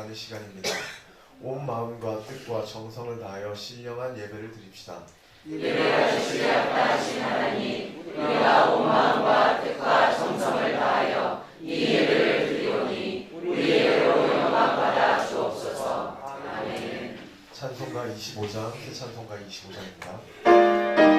기도하는 시간입니다. 온 마음과 뜻과 정성을 다하여 신령한 예배를 드립시다. 예배가 주시지 아까하신 하나님, 우리가 온 마음과 뜻과 정성을 다하여 이 예배를 드리오니 우리에게로 영광 받아 주옵소서. 아멘. 찬송가 25장, 새 찬송가 25장입니다.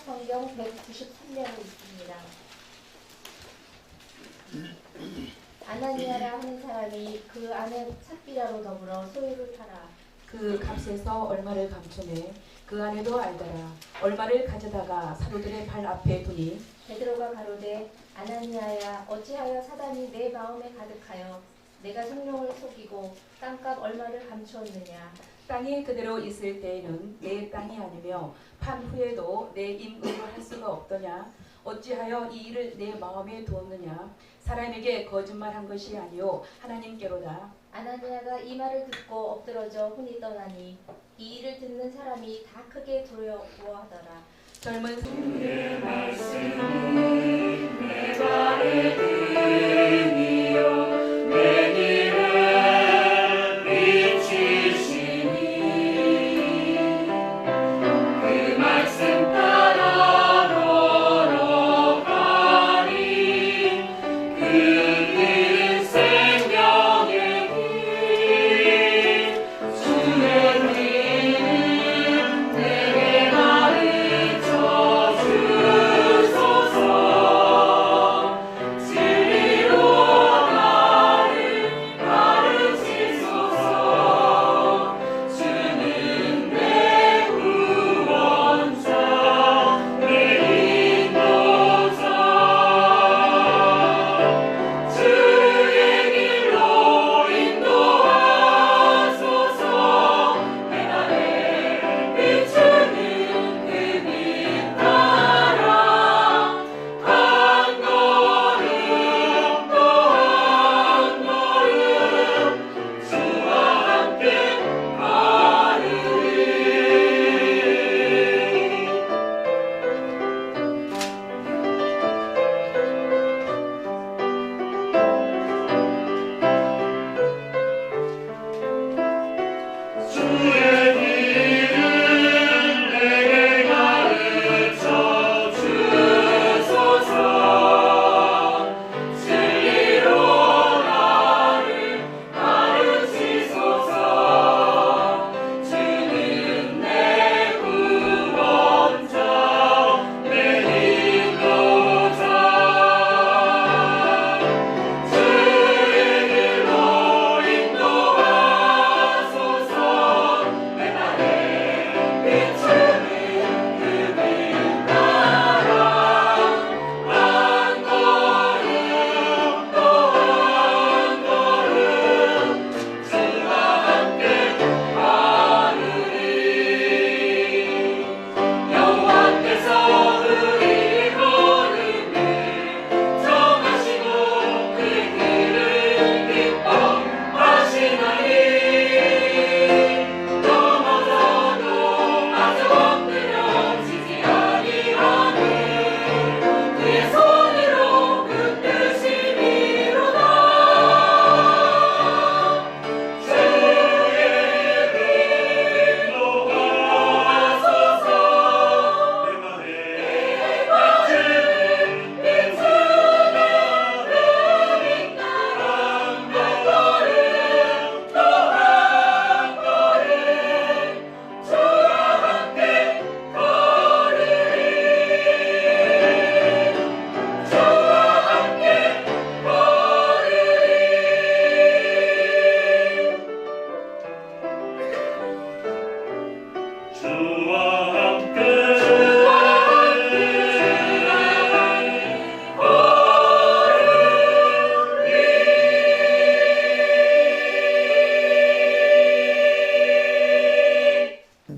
성경 193면에 있습니다. 아나니아라 하는 사람이 그 안에 삽비라로 더불어 소유를 팔아 그 값에서 얼마를 감추네. 그 안에도 알더라. 얼마를 가져다가 사도들의 발 앞에 두니 베드로가 가로되 아나니아야 어찌하여 사단이 내 마음에 가득하여 내가 성령을 속이고 땅값 얼마를 감추었느냐. 땅이 그대로 있을 때에는 내 땅이 아니며 판 후에도 내 임의로 할 수가 없더냐. 어찌하여 이 일을 내 마음에 두었느냐? 사람에게 거짓말한 것이 아니요 하나님께로다. 아나니아가 이 말을 듣고 엎드러져 혼이 떠나니 이 일을 듣는 사람이 다 크게 두려워하더라. 젊은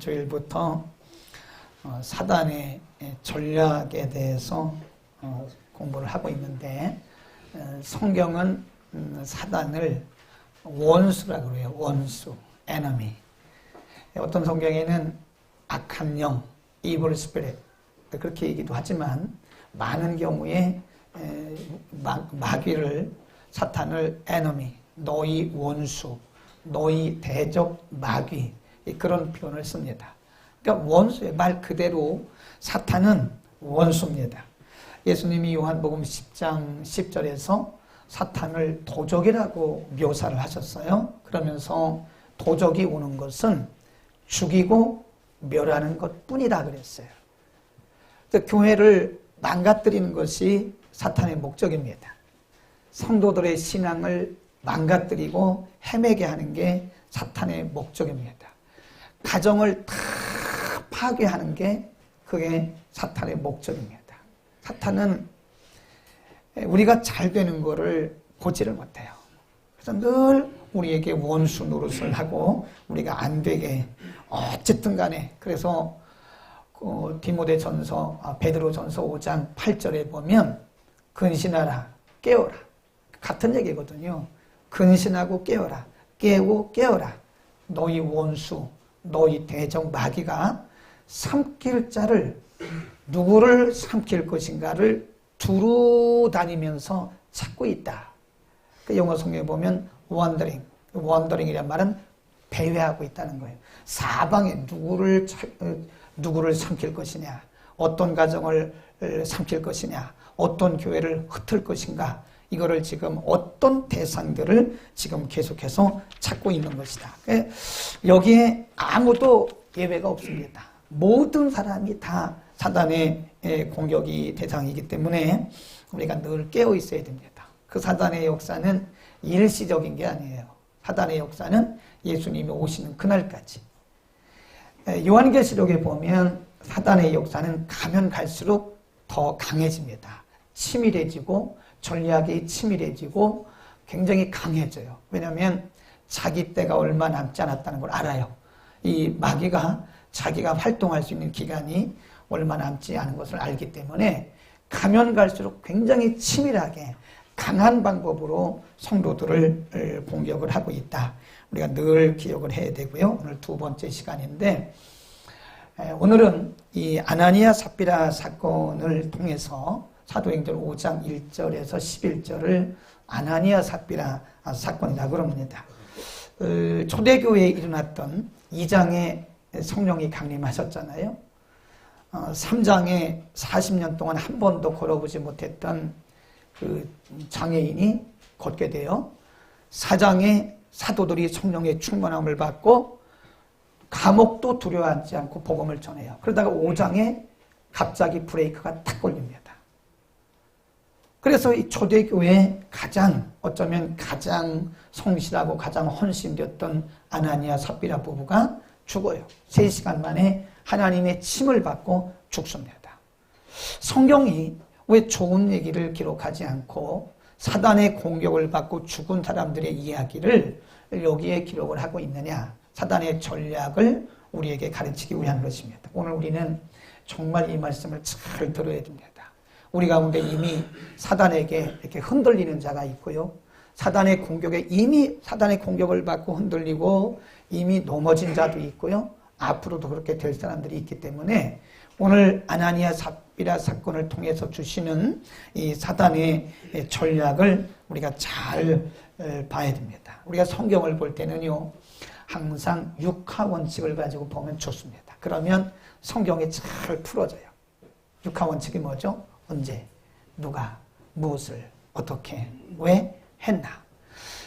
주일부터 사단의 전략에 대해서 공부를 하고 있는데 성경은 사단을 원수라고 그래요. 원수, enemy. 어떤 성경에는 악한 영, evil spirit 그렇게 얘기도 하지만 많은 경우에 마귀를 사탄을 enemy, 너희 원수, 너희 대적 마귀 그런 표현을 씁니다. 그러니까 원수의 말 그대로 사탄은 원수입니다. 예수님이 요한복음 10장 10절에서 사탄을 도적이라고 묘사를 하셨어요. 그러면서 도적이 오는 것은 죽이고 멸하는 것뿐이다 그랬어요. 교회를 망가뜨리는 것이 사탄의 목적입니다. 성도들의 신앙을 망가뜨리고 헤매게 하는 게 사탄의 목적입니다. 가정을 다 파괴하는 게 그게 사탄의 목적입니다. 사탄은 우리가 잘 되는 거를 보지를 못해요. 그래서 늘 우리에게 원수 노릇을 하고 우리가 안 되게 어쨌든 간에 그래서 베드로전서 5장 8절에 보면 근신하라, 깨어라. 같은 얘기거든요. 근신하고 깨어라. 깨고 깨어라. 너희 원수, 너희 대적 마귀가 삼킬 자를 누구를 삼킬 것인가를 두루 다니면서 찾고 있다. 그 영어 성경에 보면 wandering, wandering이란 말은 배회하고 있다는 거예요. 사방에 누구를 삼킬 것이냐, 어떤 가정을 삼킬 것이냐, 어떤 교회를 흩을 것인가, 이거를 지금 어떤 대상들을 지금 계속해서 찾고 있는 것이다. 여기에 아무도 예외가 없습니다. 모든 사람이 다 사단의 공격이 대상이기 때문에 우리가 늘 깨어 있어야 됩니다. 그 사단의 역사는 일시적인 게 아니에요. 사단의 역사는 예수님이 오시는 그날까지. 요한계시록에 보면 사단의 역사는 가면 갈수록 더 강해집니다. 치밀해지고 전략이 치밀해지고 굉장히 강해져요. 왜냐하면 자기 때가 얼마 남지 않았다는 걸 알아요. 이 마귀가 자기가 활동할 수 있는 기간이 얼마 남지 않은 것을 알기 때문에 가면 갈수록 굉장히 치밀하게 강한 방법으로 성도들을 공격을 하고 있다. 우리가 늘 기억을 해야 되고요. 오늘 두 번째 시간인데 오늘은 이 아나니아 삽비라 사건을 통해서 사도행전 5장 1절에서 11절을 아나니아 삽비라 사건이라고 그럽니다. 초대교회에 일어났던 2장에 성령이 강림하셨잖아요. 3장에 40년 동안 한 번도 걸어보지 못했던 그 장애인이 걷게 돼요. 4장에 사도들이 성령의 충만함을 받고 감옥도 두려워하지 않고 복음을 전해요. 그러다가 5장에 갑자기 브레이크가 탁 걸립니다. 그래서 이 초대교회에 어쩌면 가장 성실하고 가장 헌신되었던 아나니아 삽비라 부부가 죽어요. 3시간 만에 하나님의 침을 받고 죽습니다. 성경이 왜 좋은 얘기를 기록하지 않고 사단의 공격을 받고 죽은 사람들의 이야기를 여기에 기록을 하고 있느냐? 사단의 전략을 우리에게 가르치기 위한 것입니다. 오늘 우리는 정말 이 말씀을 잘 들어야 됩니다. 우리 가운데 이미 사단에게 이렇게 흔들리는 자가 있고요. 사단의 공격을 받고 흔들리고 이미 넘어진 자도 있고요. 앞으로도 그렇게 될 사람들이 있기 때문에 오늘 아나니아 삽비라 사건을 통해서 주시는 이 사단의 전략을 우리가 잘 봐야 됩니다. 우리가 성경을 볼 때는요, 항상 육하 원칙을 가지고 보면 좋습니다. 그러면 성경이 잘 풀어져요. 육하 원칙이 뭐죠? 언제, 누가, 무엇을, 어떻게, 왜 했나.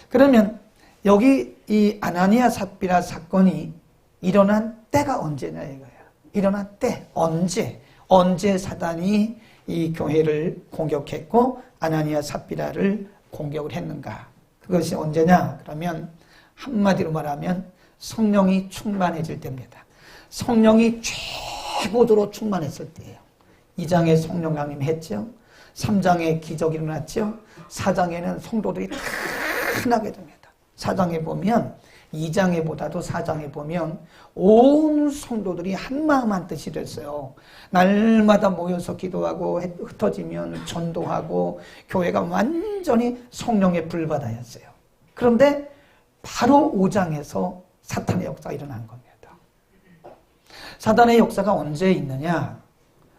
그러면 여기 이 아나니아 삽비라 사건이 일어난 때가 언제냐 이거예요. 일어난 때, 언제 사단이 이 교회를 공격했고 아나니아 삽비라를 공격을 했는가. 그것이 언제냐? 그러면 한마디로 말하면 성령이 충만해질 때입니다. 성령이 최고도로 충만했을 때예요. 2장에 성령 강림했죠. 3장에 기적이 일어났죠. 4장에는 성도들이 다 나게 됩니다. 4장에 보면 2장에 보다도 4장에 보면 온 성도들이 한마음 한뜻이 됐어요. 날마다 모여서 기도하고 흩어지면 전도하고 교회가 완전히 성령의 불바다였어요. 그런데 바로 5장에서 사탄의 역사가 일어난 겁니다. 사단의 역사가 언제 있느냐?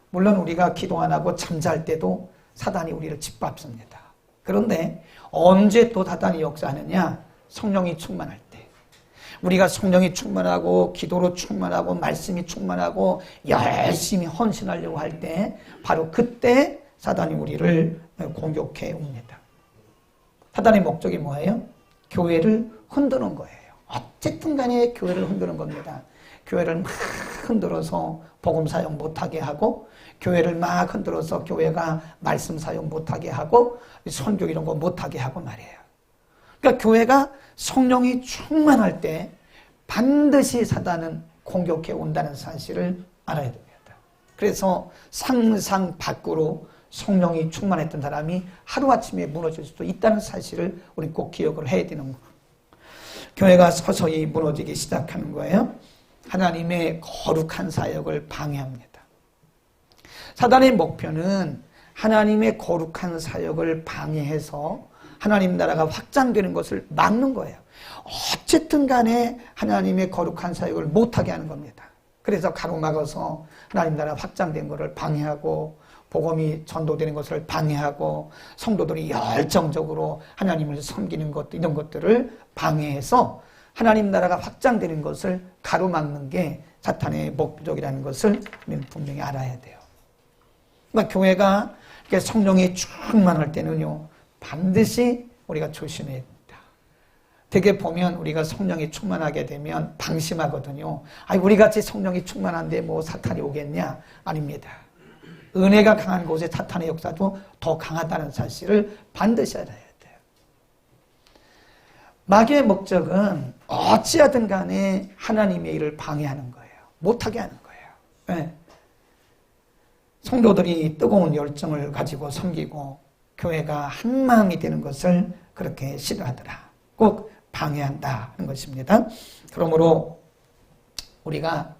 물론 우리가 기도 안 하고 잠잘 때도 사단이 우리를 짓밟습니다. 그런데 언제 또 사단이 역사하느냐? 성령이 충만할 때. 우리가 성령이 충만하고 기도로 충만하고 말씀이 충만하고 열심히 헌신하려고 할 때 바로 그때 사단이 우리를 공격해 옵니다. 사단의 목적이 뭐예요? 교회를 흔드는 거예요. 어쨌든 간에 교회를 흔드는 겁니다. 교회를 막 흔들어서 복음 사용 못하게 하고 교회를 막 흔들어서 교회가 말씀 사용 못하게 하고 선교 이런 거 못하게 하고 말이에요. 그러니까 교회가 성령이 충만할 때 반드시 사단은 공격해 온다는 사실을 알아야 됩니다. 그래서 상상 밖으로 성령이 충만했던 사람이 하루아침에 무너질 수도 있다는 사실을 우리 꼭 기억을 해야 되는 거예요. 교회가 서서히 무너지기 시작하는 거예요. 하나님의 거룩한 사역을 방해합니다. 사단의 목표는 하나님의 거룩한 사역을 방해해서 하나님 나라가 확장되는 것을 막는 거예요. 어쨌든 간에 하나님의 거룩한 사역을 못하게 하는 겁니다. 그래서 가로막아서 하나님 나라 확장된 것을 방해하고 복음이 전도되는 것을 방해하고 성도들이 열정적으로 하나님을 섬기는 것, 이런 것들을 방해해서 하나님 나라가 확장되는 것을 가로막는 게 사탄의 목적이라는 것을 우리는 분명히 알아야 돼요. 그러니까 교회가 성령이 충만할 때는요, 반드시 우리가 조심해야 됩니다. 되게 보면 우리가 성령이 충만하게 되면 방심하거든요. 아니, 우리 같이 성령이 충만한데 뭐 사탄이 오겠냐? 아닙니다. 은혜가 강한 곳에 사탄의 역사도 더 강하다는 사실을 반드시 알아야 돼요. 마귀의 목적은 어찌하든 간에 하나님의 일을 방해하는 거예요. 못하게 하는 거예요. 네. 성도들이 뜨거운 열정을 가지고 섬기고 교회가 한 마음이 되는 것을 그렇게 싫어하더라. 꼭 방해한다는 것입니다. 그러므로 우리가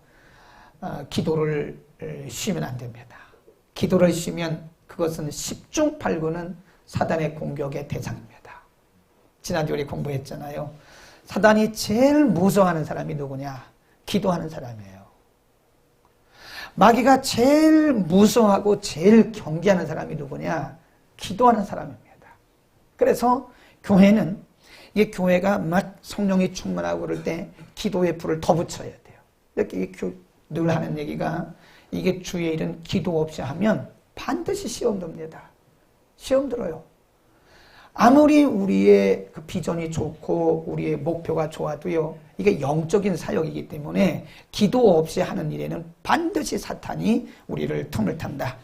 기도를 쉬면 안 됩니다. 기도를 쉬면 그것은 10중 8구는 사단의 공격의 대상입니다. 지난주 우리 공부했잖아요. 사단이 제일 무서워하는 사람이 누구냐? 기도하는 사람이에요. 마귀가 제일 무서워하고 제일 경계하는 사람이 누구냐? 기도하는 사람입니다. 그래서 교회는, 이게 교회가 막 성령이 충만하고 그럴 때 기도의 불을 더 붙여야 돼요. 이렇게 늘 하는 얘기가, 이게 주의 일은 기도 없이 하면 반드시 시험 듭니다. 시험 들어요. 아무리 우리의 그 비전이 좋고 우리의 목표가 좋아도요, 이게 영적인 사역이기 때문에 기도 없이 하는 일에는 반드시 사탄이 우리를 틈을 탄다.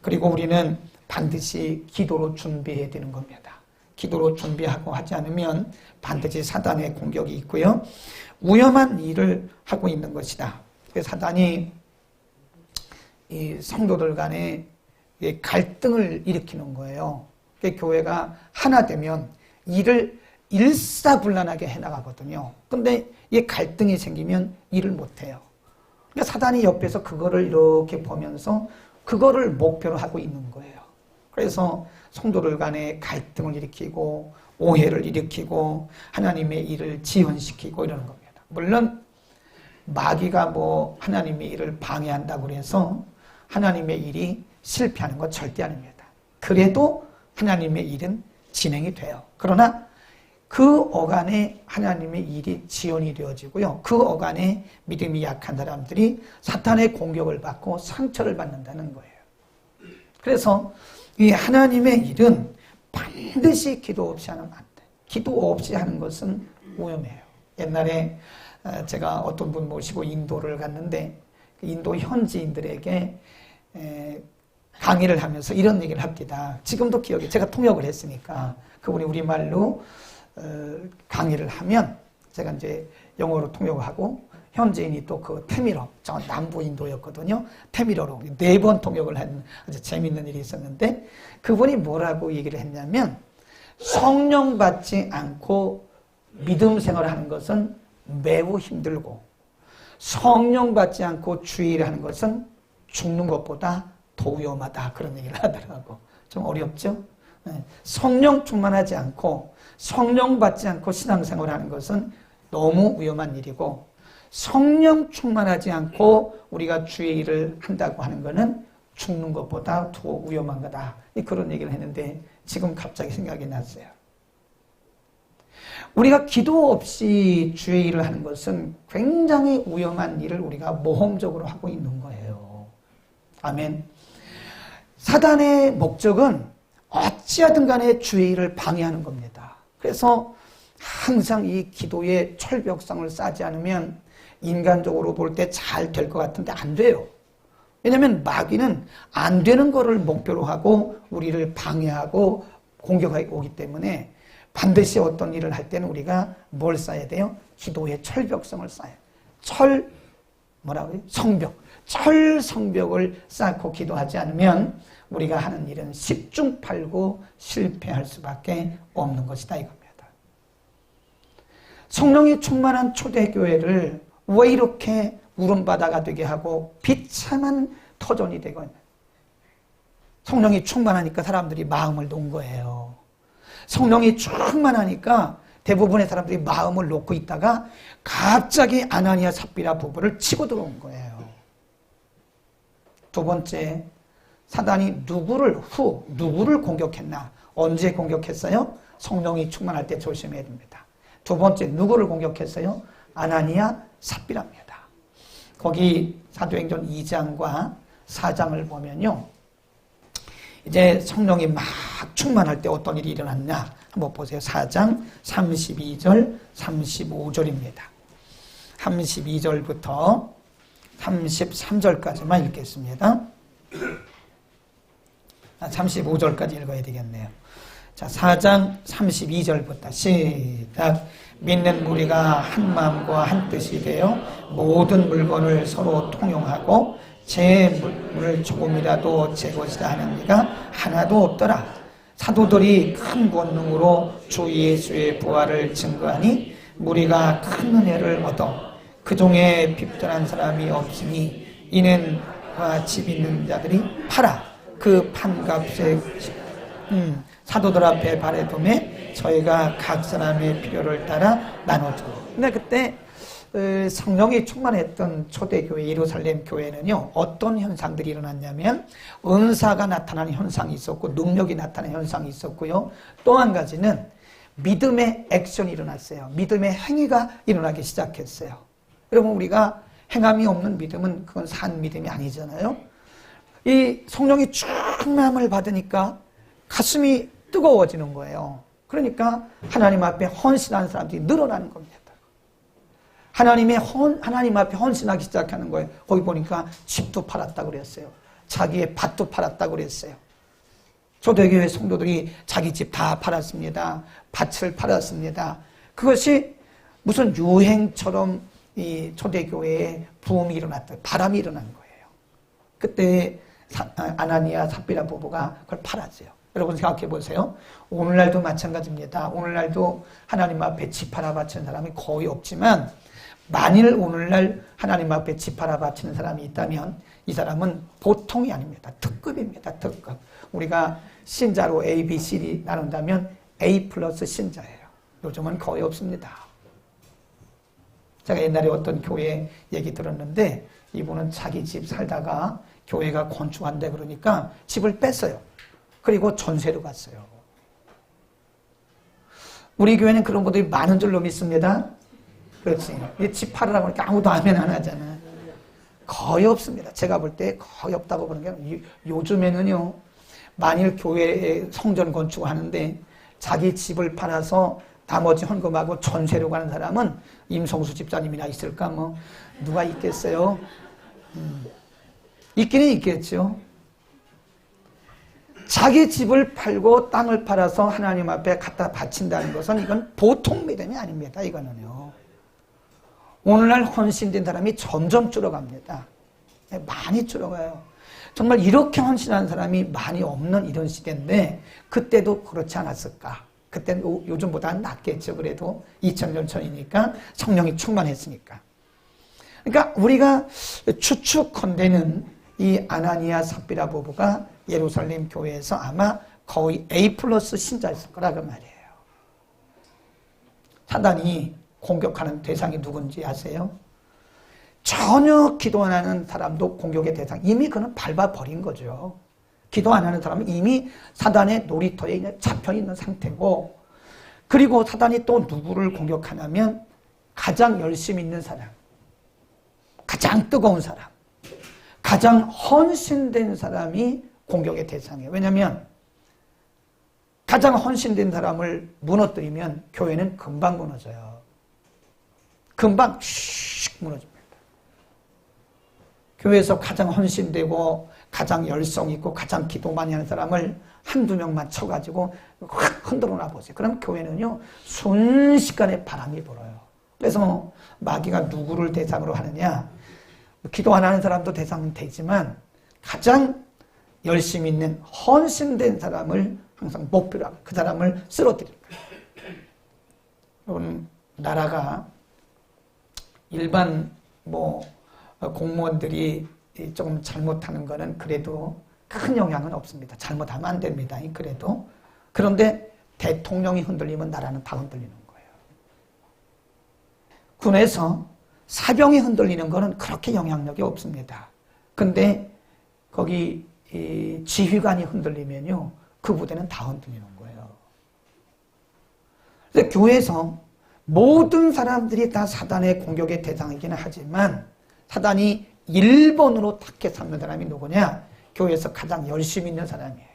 그리고 우리는 반드시 기도로 준비해야 되는 겁니다. 기도로 준비하고 하지 않으면 반드시 사단의 공격이 있고요, 위험한 일을 하고 있는 것이다. 사단이 이 성도들 간에 갈등을 일으키는 거예요. 교회가 하나 되면 일을 일사불란하게 해나가거든요. 근데 이 갈등이 생기면 일을 못해요. 그러니까 사단이 옆에서 그거를 이렇게 보면서 그거를 목표로 하고 있는 거예요. 그래서 성도들 간에 갈등을 일으키고 오해를 일으키고 하나님의 일을 지연시키고 이러는 겁니다. 물론 마귀가 뭐 하나님의 일을 방해한다고 해서 하나님의 일이 실패하는 건 절대 아닙니다. 그래도 하나님의 일은 진행이 돼요. 그러나 그 어간에 하나님의 일이 지연이 되어지고요, 그 어간에 믿음이 약한 사람들이 사탄의 공격을 받고 상처를 받는다는 거예요. 그래서 이 하나님의 일은 반드시 기도 없이 하면 안 돼. 기도 없이 하는 것은 위험해요. 옛날에 제가 어떤 분 모시고 인도를 갔는데 인도 현지인들에게 강의를 하면서 이런 얘기를 합니다. 지금도 기억이, 제가 통역을 했으니까 그분이 우리말로 강의를 하면 제가 이제 영어로 통역을 하고, 현지인이 또 그 태미러, 저 남부 인도였거든요. 태미러로 4번 통역을 한 아주 재밌는 일이 있었는데, 그분이 뭐라고 얘기를 했냐면, 성령 받지 않고 믿음 생활을 하는 것은 매우 힘들고, 성령 받지 않고 주의를 하는 것은 죽는 것보다 더 위험하다, 그런 얘기를 하더라고. 좀 어렵죠? 성령 충만하지 않고 성령 받지 않고 신앙생활을 하는 것은 너무 위험한 일이고, 성령 충만하지 않고 우리가 주의 일을 한다고 하는 것은 죽는 것보다 더 위험한 거다, 그런 얘기를 했는데 지금 갑자기 생각이 났어요. 우리가 기도 없이 주의 일을 하는 것은 굉장히 위험한 일을 우리가 모험적으로 하고 있는 거예요. 아멘. 사단의 목적은 어찌하든 간에 주의 일을 방해하는 겁니다. 그래서 항상 이 기도의 철벽성을 쌓지 않으면 인간적으로 볼 때 잘 될 것 같은데 안 돼요. 왜냐하면 마귀는 안 되는 거를 목표로 하고 우리를 방해하고 공격하고 오기 때문에 반드시 어떤 일을 할 때는 우리가 뭘 쌓아야 돼요? 기도의 철벽성을 쌓아요. 뭐라고요? 성벽. 철성벽을 쌓고 기도하지 않으면 우리가 하는 일은 10중 8구 실패할 수밖에 없는 것이다, 이겁니다. 성령이 충만한 초대교회를 왜 이렇게 울음바다가 되게 하고 비참한 터전이 되고 있냐? 성령이 충만하니까 사람들이 마음을 놓은 거예요. 성령이 충만하니까 대부분의 사람들이 마음을 놓고 있다가 갑자기 아나니아 삽비라 부부를 치고 들어온 거예요. 두 번째, 사단이 누구를 공격했나? 언제 공격했어요? 성령이 충만할 때 조심해야 됩니다. 두 번째, 누구를 공격했어요? 아나니아 삽비라입니다. 거기 사도행전 2장과 4장을 보면요, 이제 성령이 막 충만할 때 어떤 일이 일어났냐 한번 보세요. 4장 32절 35절입니다. 32절부터 33절까지만 읽겠습니다. 35절까지 읽어야 되겠네요. 자, 4장 32절부터 시작. 믿는 무리가 한 마음과 한 뜻이 되어 모든 물건을 서로 통용하고 제 물을 조금이라도 제 것이라 하는 이가 하나도 없더라. 사도들이 큰 권능으로 주 예수의 부활을 증거하니 무리가 큰 은혜를 얻어 그 중에 핍절한 사람이 없으니 이는 집 있는 자들이 팔아 그 판값에 사도들 앞에 발해둠에 저희가 각 사람의 필요를 따라 나눠주고. 근데 그때 성령이 충만했던 초대교회 예루살렘 교회는요, 어떤 현상들이 일어났냐면 은사가 나타나는 현상이 있었고 능력이 나타나는 현상이 있었고요. 또 한 가지는 믿음의 액션이 일어났어요. 믿음의 행위가 일어나기 시작했어요. 여러분, 우리가 행함이 없는 믿음은 그건 산 믿음이 아니잖아요. 이 성령이 충만함을 받으니까 가슴이 뜨거워지는 거예요. 그러니까 하나님 앞에 헌신하는 사람들이 늘어나는 겁니다. 하나님 앞에 헌신하기 시작하는 거예요. 거기 보니까 집도 팔았다고 그랬어요. 자기의 밭도 팔았다고 그랬어요. 초대교회 성도들이 자기 집 다 팔았습니다. 밭을 팔았습니다. 그것이 무슨 유행처럼 이 초대교회에 부흥이 일어났다. 바람이 일어난 거예요. 그때 아나니아 삽비라 부부가 그걸 팔았어요. 여러분 생각해 보세요. 오늘날도 마찬가지입니다. 오늘날도 하나님 앞에 집 하나 바치는 사람이 거의 없지만 만일 오늘날 하나님 앞에 집 하나 바치는 사람이 있다면 이 사람은 보통이 아닙니다. 특급입니다. 특급. 우리가 신자로 A, B, C, D 나눈다면 A 플러스 신자예요. 요즘은 거의 없습니다. 제가 옛날에 어떤 교회 얘기 들었는데 이분은 자기 집 살다가 교회가 건축한다 그러니까 집을 뺐어요. 그리고 전세로 갔어요. 우리 교회는 그런 분들이 많은 줄로 믿습니다. 그렇지. 집 팔으라고 하니까 아무도 아멘 안 하잖아. 거의 없습니다. 제가 볼 때 거의 없다고 보는 게 요즘에는요. 만일 교회에 성전 건축하는데 자기 집을 팔아서 나머지 헌금하고 전세로 가는 사람은 임성수 집사님이나 있을까? 뭐 누가 있겠어요? 있기는 있겠죠. 자기 집을 팔고 땅을 팔아서 하나님 앞에 갖다 바친다는 것은 이건 보통 믿음이 아닙니다. 이거는요. 오늘날 헌신된 사람이 점점 줄어갑니다. 많이 줄어가요. 정말 이렇게 헌신하는 사람이 많이 없는 이런 시대인데 그때도 그렇지 않았을까? 그때는 요즘보다는 낫겠죠. 그래도 2000년 전이니까 성령이 충만했으니까. 그러니까 우리가 추측컨대는 이 아나니아 삽비라 부부가 예루살렘 교회에서 아마 거의 A 플러스 신자였을 거라고 말이에요. 사단이 공격하는 대상이 누군지 아세요? 전혀 기도 안 하는 사람도 공격의 대상. 이미 그는 밟아버린 거죠. 기도 안 하는 사람은 이미 사단의 놀이터에 잡혀 있는 상태고, 그리고 사단이 또 누구를 공격하냐면 가장 열심히 있는 사람, 가장 뜨거운 사람, 가장 헌신된 사람이 공격의 대상이에요. 왜냐하면 가장 헌신된 사람을 무너뜨리면 교회는 금방 무너져요. 금방 슉 무너집니다. 교회에서 가장 헌신되고 가장 열성 있고 가장 기도 많이 하는 사람을 한두 명만 쳐가지고 확 흔들어 놔보세요. 그럼 교회는요 순식간에 바람이 불어요. 그래서 마귀가 누구를 대상으로 하느냐, 기도 안 하는 사람도 대상은 되지만 가장 열심히 있는 헌신된 사람을 항상 목표로 하고 그 사람을 쓰러뜨릴 거예요. 여러분, 나라가 일반 공무원들이 조금 잘못하는 거는 그래도 큰 영향은 없습니다. 잘못하면 안 됩니다. 그래도. 그런데 대통령이 흔들리면 나라는 다 흔들리는 거예요. 군에서 사병이 흔들리는 거는 그렇게 영향력이 없습니다. 근데 거기 이 지휘관이 흔들리면요, 그 부대는 다 흔들리는 거예요. 그래서 교회에서 모든 사람들이 다 사단의 공격의 대상이기는 하지만 사단이 1번으로 탁해 삼는 사람이 누구냐? 교회에서 가장 열심히 있는 사람이에요.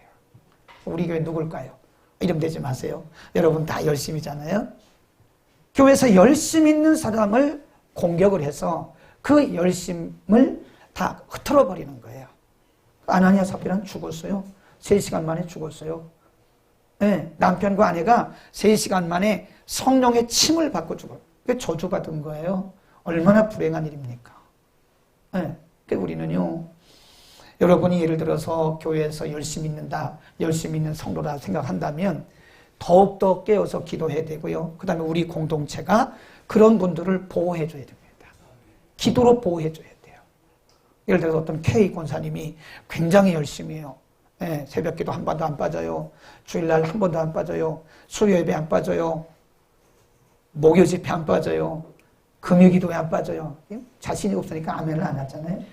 우리 교회 누굴까요? 이름 대지 마세요. 여러분 다 열심히잖아요. 교회에서 열심히 있는 사람을 공격을 해서 그 열심을 다 흩어져 버리는 거예요. 아나니아 삽비라는 죽었어요. 3시간 만에 죽었어요. 네, 남편과 아내가 3시간 만에 성령의 침을 받고 죽어요. 그게 저주받은 거예요. 얼마나 불행한 일입니까? 네, 그러니까 우리는요, 여러분이 예를 들어서 교회에서 열심히 있는다, 열심히 있는 성도라 생각한다면 더욱더 깨어서 기도해야 되고요. 그 다음에 우리 공동체가 그런 분들을 보호해 줘야 됩니다. 기도로 보호해 줘야 돼요. 예를 들어서 어떤 K 권사님이 굉장히 열심히 해요. 네, 새벽 기도 한 번도 안 빠져요. 주일날 한 번도 안 빠져요. 수요 예배 안 빠져요. 목요 집회 안 빠져요. 금요 기도에 안 빠져요. 자신이 없으니까 아멘을 안 하잖아요.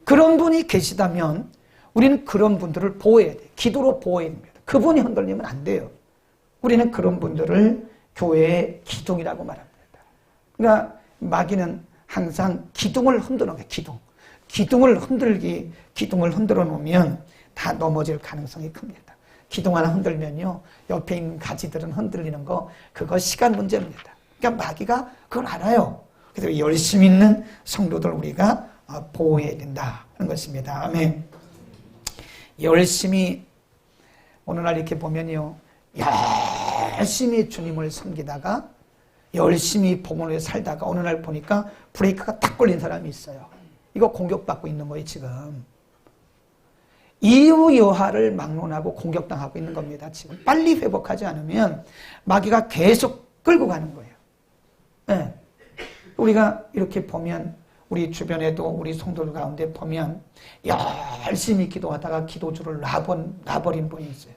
그런 분이 계시다면 우리는 그런 분들을 보호해야 돼요. 기도로 보호해야 됩니다. 그분이 흔들리면 안 돼요. 우리는 그런 분들을 교회의 기둥이라고 말합니다. 그러니까 마귀는 항상 기둥을 흔드는 거예요. 기둥을 흔들어 놓으면 다 넘어질 가능성이 큽니다. 기둥 하나 흔들면요, 옆에 있는 가지들은 흔들리는 거, 그거 시간 문제입니다. 그러니까 마귀가 그걸 알아요. 그래서 열심히 있는 성도들 우리가 보호해야 된다는 것입니다. 아멘. 열심히 오늘날 이렇게 보면요, 열심히 주님을 섬기다가 열심히 복음을 살다가 어느 날 보니까 브레이크가 딱 걸린 사람이 있어요. 이거 공격받고 있는 거예요, 지금. 이유 여하를 막론하고 공격당하고 있는 겁니다, 지금. 빨리 회복하지 않으면 마귀가 계속 끌고 가는 거예요. 네. 우리가 이렇게 보면 우리 주변에도 우리 성도들 가운데 보면 열심히 기도하다가 기도주를 놔버린 분이 있어요.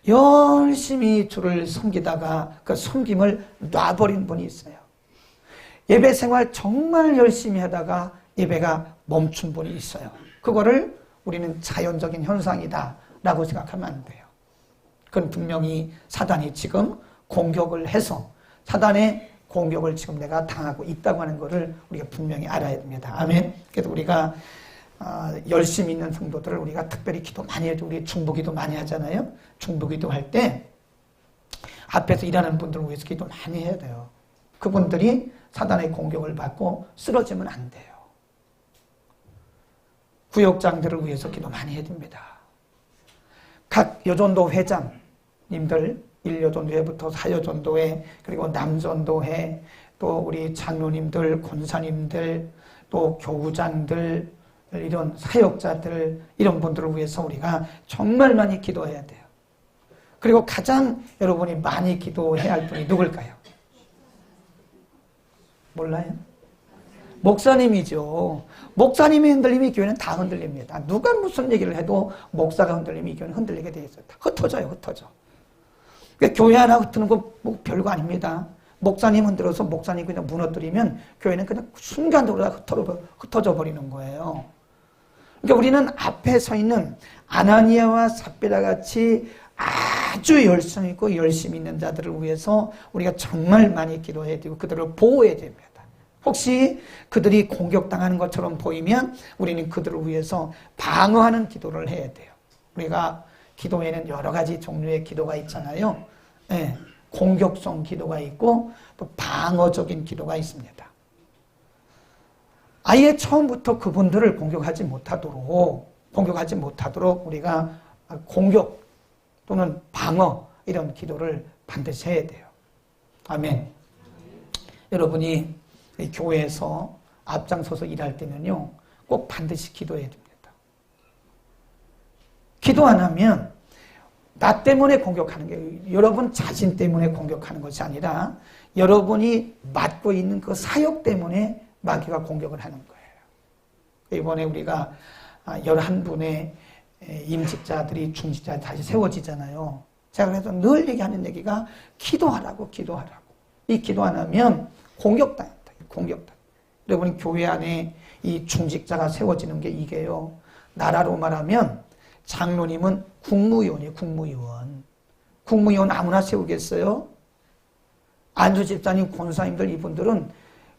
열심히 주를 섬기다가 그 섬김을 놔버린 분이 있어요. 예배 생활 정말 열심히 하다가 예배가 멈춘 분이 있어요. 그거를 우리는 자연적인 현상이다 라고 생각하면 안 돼요. 그건 분명히 사단이 지금 공격을 해서 사단의 공격을 지금 내가 당하고 있다고 하는 것을 우리가 분명히 알아야 됩니다. 아멘. 그래서 우리가 열심히 있는 성도들을 우리가 특별히 기도 많이 해줘. 우리 중보기도 많이 하잖아요. 중보기도 할 때 앞에서 일하는 분들을 위해서 기도 많이 해야 돼요. 그분들이 사단의 공격을 받고 쓰러지면 안 돼요. 구역장들을 위해서 기도 많이 해야 됩니다. 각 여전도 회장님들 1여전도회부터 4여전도회 그리고 남전도회 또 우리 장로님들, 권사님들 또 교우장들 이런 사역자들 이런 분들을 위해서 우리가 정말 많이 기도해야 돼요. 그리고 가장 여러분이 많이 기도해야 할 분이 누굴까요? 몰라요? 목사님이죠. 목사님이 흔들리면 교회는 다 흔들립니다. 누가 무슨 얘기를 해도 목사가 흔들리면 이 교회는 흔들리게 돼 있어요. 흩어져요, 흩어져. 그러니까 교회 하나 흩트는 거 뭐 별거 아닙니다. 목사님 흔들어서 목사님 그냥 무너뜨리면 교회는 그냥 순간적으로 흩어져 버리는 거예요. 그러니까 우리는 앞에 서 있는 아나니아와 삽비라 같이 아주 열성 있고 열심히 있는 자들을 위해서 우리가 정말 많이 기도해야 되고 그들을 보호해야 됩니다. 혹시 그들이 공격당하는 것처럼 보이면 우리는 그들을 위해서 방어하는 기도를 해야 돼요. 우리가 기도에는 여러 가지 종류의 기도가 있잖아요. 네, 공격성 기도가 있고 또 방어적인 기도가 있습니다. 아예 처음부터 그분들을 공격하지 못하도록 우리가 공격 또는 방어 이런 기도를 반드시 해야 돼요. 아멘. 여러분이 교회에서 앞장서서 일할 때는요, 꼭 반드시 기도해야 됩니다. 기도 안 하면 나 때문에 공격하는 게 여러분 자신 때문에 공격하는 것이 아니라 여러분이 맡고 있는 그 사역 때문에 마귀가 공격을 하는 거예요. 이번에 우리가 11분의 임직자들이 중직자 다시 세워지잖아요. 제가 그래서 늘 얘기하는 얘기가 기도하라고. 이 기도 안 하면 공격당한다. 공격당. 여러분 교회 안에 이 중직자가 세워지는 게 이게요. 나라로 말하면 장로님은 국무위원이에요. 국무위원 아무나 세우겠어요? 안수 집사님, 권사님들 이분들은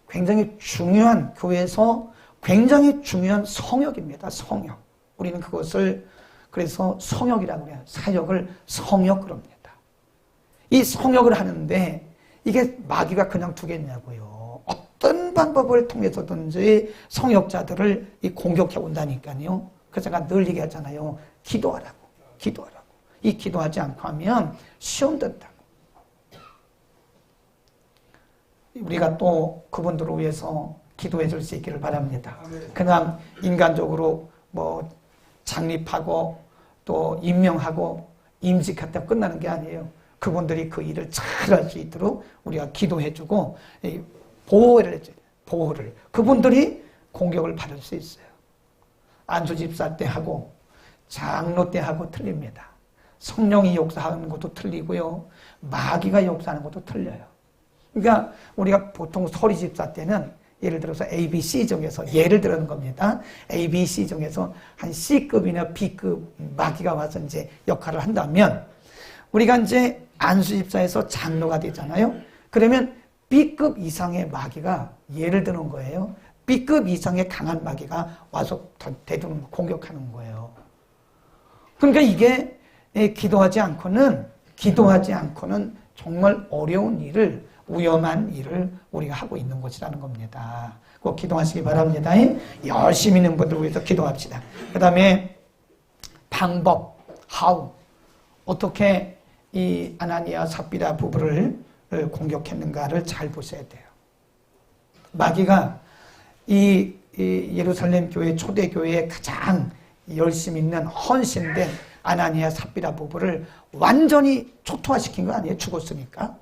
굉장히 중요한 교회에서 굉장히 중요한 성역입니다. 성역. 우리는 그것을 그래서 성역이라고 해요. 사역을 성역으로 합니다. 이 성역을 하는데 이게 마귀가 그냥 두겠냐고요. 어떤 방법을 통해서든지 성역자들을 공격해 온다니까요. 그래서 제가 늘 얘기하잖아요. 기도하라고. 이 기도하지 않고 하면 시험 든다고. 우리가 또 그분들을 위해서 기도해 줄 수 있기를 바랍니다. 그냥 인간적으로 뭐 창립하고 또 임명하고 임직했다 끝나는 게 아니에요. 그분들이 그 일을 잘 할 수 있도록 우리가 기도해주고 보호를 해줘요. 보호를. 그분들이 공격을 받을 수 있어요. 안수집사 때 하고 장로 때 하고 틀립니다. 성령이 역사하는 것도 틀리고요. 마귀가 역사하는 것도 틀려요. 그러니까 우리가 보통 서리집사 때는 예를 들어서 A, B, C 중에서 예를 들어는 겁니다. A, B, C 중에서 한 C급이나 B급 마귀가 와서 이제 역할을 한다면 우리가 이제 안수집사에서 장로가 되잖아요. 그러면 B급 이상의 마귀가 예를 드는 거예요. B급 이상의 강한 마귀가 와서 대두는 공격하는 거예요. 그러니까 이게 기도하지 않고는 정말 어려운 일을 위험한 일을 우리가 하고 있는 것이라는 겁니다. 꼭 기도하시기 바랍니다. 열심히 있는 분들 위해서 기도합시다. 그 다음에 방법, how 어떻게 이 아나니아 삽비라 부부를 공격했는가를 잘 보셔야 돼요. 마귀가 이 예루살렘 교회 초대교회에 가장 열심히 있는 헌신된 아나니아 삽비라 부부를 완전히 초토화시킨 거 아니에요? 죽었으니까.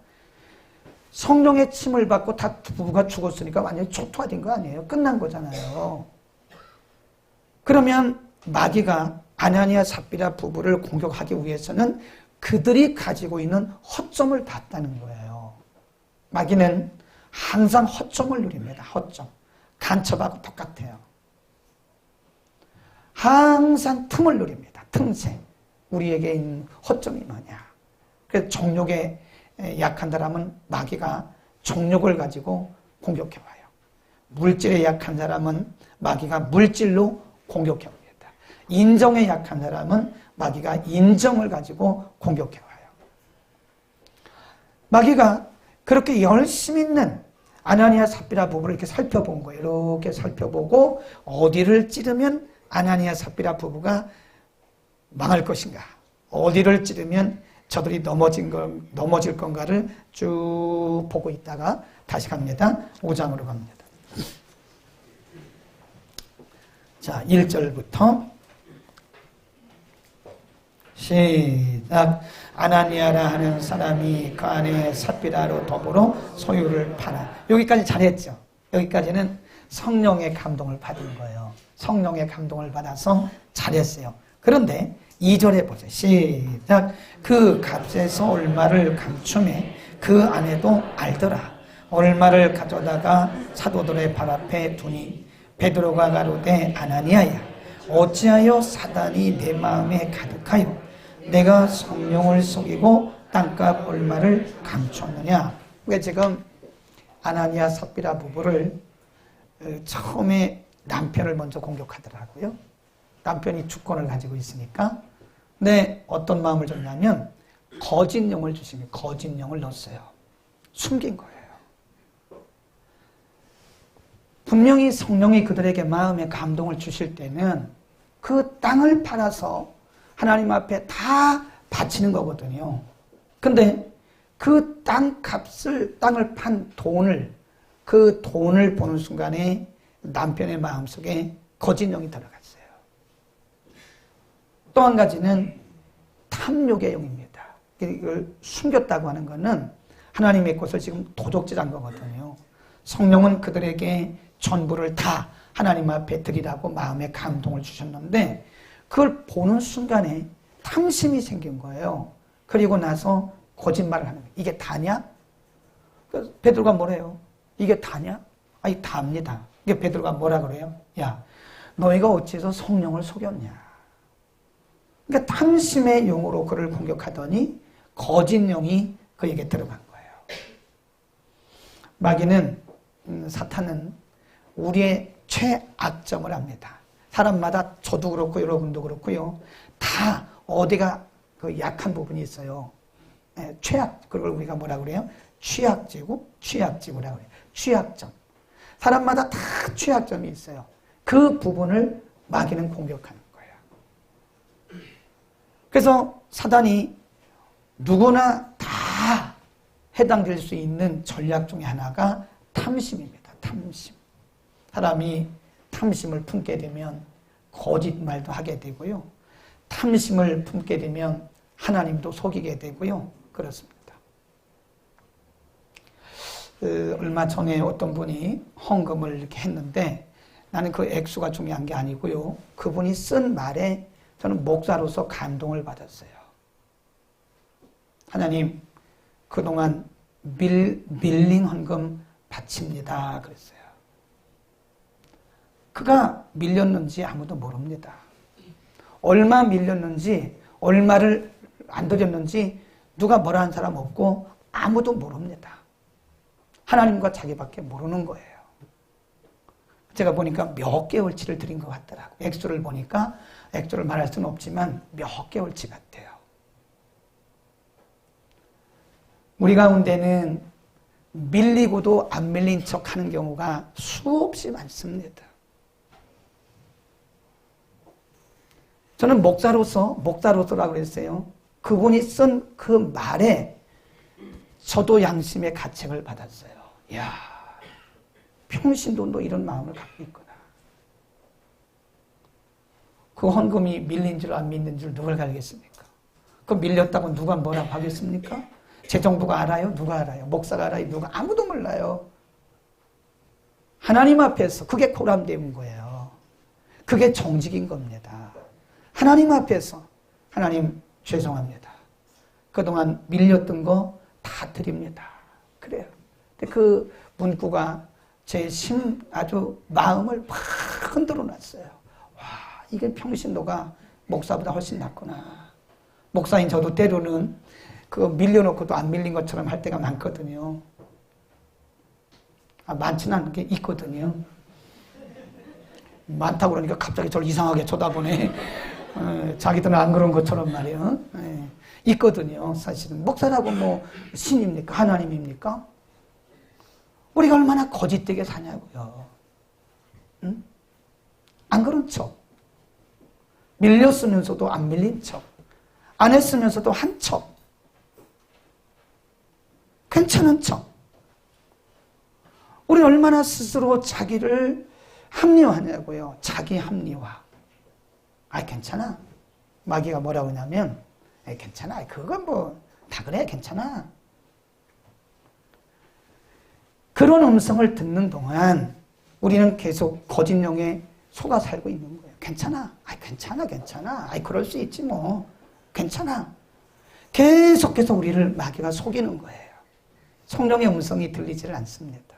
성령의 침을 받고 다 부부가 죽었으니까 완전히 초토화된 거 아니에요? 끝난 거잖아요. 그러면 마귀가 아나니아 삽비라 부부를 공격하기 위해서는 그들이 가지고 있는 허점을 봤다는 거예요. 마귀는 항상 허점을 누립니다. 허점. 간첩하고 똑같아요. 항상 틈을 누립니다. 틈새. 우리에게 있는 허점이 뭐냐. 그래서 정욕에 약한 사람은 마귀가 정욕을 가지고 공격해와요. 물질에 약한 사람은 마귀가 물질로 공격해옵니다. 인정에 약한 사람은 마귀가 인정을 가지고 공격해와요. 마귀가 그렇게 열심히 있는 아나니아 삽비라 부부를 이렇게 살펴본 거예요. 이렇게 살펴보고 어디를 찌르면 아나니아 삽비라 부부가 망할 것인가, 어디를 찌르면 저들이 넘어질 건가를 쭉 보고 있다가 다시 갑니다. 5장으로 갑니다. 자, 1절부터 시작. 아나니아라 하는 사람이 그 안에 삽비라로 더불어 소유를 팔아. 여기까지 잘했죠. 여기까지는 성령의 감동을 받은 거예요. 성령의 감동을 받아서 잘했어요. 그런데 2절에 보세요. 시작. 그 값에서 얼마를 감춤해 그 안에도 알더라. 얼마를 가져다가 사도들의 발 앞에 두니 베드로가 가로되 아나니아야 어찌하여 사단이 내 마음에 가득하여 내가 성령을 속이고 땅값 얼마를 감췄느냐. 왜 지금 아나니아 삽비라 부부를 처음에 남편을 먼저 공격하더라고요. 남편이 주권을 가지고 있으니까. 근데 어떤 마음을 줬냐면 거짓 영을 주시면 거짓 영을 넣었어요. 숨긴 거예요. 분명히 성령이 그들에게 마음의 감동을 주실 때는 그 땅을 팔아서 하나님 앞에 다 바치는 거거든요. 근데 그 땅을 판 돈을, 그 돈을 보는 순간에 남편의 마음속에 거짓 영이 들어갔어요. 또 한 가지는 탐욕의 영입니다. 이걸 숨겼다고 하는 것은 하나님의 것을 지금 도적질한 거거든요. 성령은 그들에게 전부를 다 하나님 앞에 드리라고 마음에 감동을 주셨는데 그걸 보는 순간에 탐심이 생긴 거예요. 그리고 나서 거짓말을 하는 거예요. 이게 다냐? 그래서 베드로가 뭐래요? 이게 다냐? 아니 답니다. 이게 베드로가 뭐라 그래요? 야, 너희가 어째서 성령을 속였냐? 그러니까 탐심의 영으로 그를 공격하더니 거짓 영이 그에게 들어간 거예요. 마귀는 사탄은 우리의 최악점을 압니다. 사람마다 저도 그렇고 여러분도 그렇고요. 다 어디가 그 약한 부분이 있어요. 최악, 그걸 우리가 뭐라 그래요? 취약지구라고 그래요. 취약점. 사람마다 다 취약점이 있어요. 그 부분을 마귀는 공격하는 거예요. 그래서 사단이 누구나 다 해당될 수 있는 전략 중에 하나가 탐심입니다. 탐심. 사람이 탐심을 품게 되면 거짓말도 하게 되고요. 탐심을 품게 되면 하나님도 속이게 되고요. 그렇습니다. 얼마 전에 어떤 분이 헌금을 이렇게 했는데 나는 그 액수가 중요한 게 아니고요. 그분이 쓴 말에 저는 목사로서 감동을 받았어요. 하나님, 그동안 밀린 헌금 바칩니다. 그랬어요. 그가 밀렸는지 아무도 모릅니다. 얼마 밀렸는지, 얼마를 안 드렸는지 누가 뭐라 한 사람 없고 아무도 모릅니다. 하나님과 자기밖에 모르는 거예요. 제가 보니까 몇 개월치를 드린 것 같더라고요. 액수를 보니까 액수를 말할 수는 없지만 몇 개월치 같아요. 우리 가운데는 밀리고도 안 밀린 척 하는 경우가 수없이 많습니다. 저는 목사로서라고 그랬어요. 그분이 쓴 그 말에 저도 양심의 가책을 받았어요. 이야, 평신도 너 이런 마음을 갖고 있구나. 그 헌금이 밀린 줄 안 밀린 줄 누가 알겠습니까? 그 밀렸다고 누가 뭐라고 하겠습니까? 재정부가 알아요? 누가 알아요? 목사가 알아요? 누가? 아무도 몰라요. 하나님 앞에서 그게 고람되는 거예요. 그게 정직인 겁니다. 하나님 앞에서 하나님 죄송합니다. 그동안 밀렸던 거 다 드립니다. 그래요. 근데 그 문구가 제 아주 마음을 막 흔들어 놨어요. 와, 이게 평신도가 목사보다 훨씬 낫구나. 목사인 저도 때로는 그 밀려놓고도 안 밀린 것처럼 할 때가 많거든요. 많지는 않게 있거든요. 많다고 그러니까 갑자기 저를 이상하게 쳐다보네. 자기들은 안 그런 것처럼 말이에요. 있거든요. 사실은 목사라고 뭐 신입니까? 하나님입니까? 우리가 얼마나 거짓되게 사냐고요. 응? 안 그런 척. 밀렸으면서도 안 밀린 척. 안 했으면서도 한 척. 괜찮은 척. 우리 얼마나 스스로 자기를 합리화하냐고요. 자기 합리화. 괜찮아. 마귀가 뭐라고 하냐면 괜찮아. 그건 뭐 다 그래. 괜찮아. 그런 음성을 듣는 동안 우리는 계속 거짓령에 속아 살고 있는 거예요. 괜찮아. 괜찮아. 그럴 수 있지 뭐. 괜찮아. 계속해서 우리를 마귀가 속이는 거예요. 성령의 음성이 들리지를 않습니다.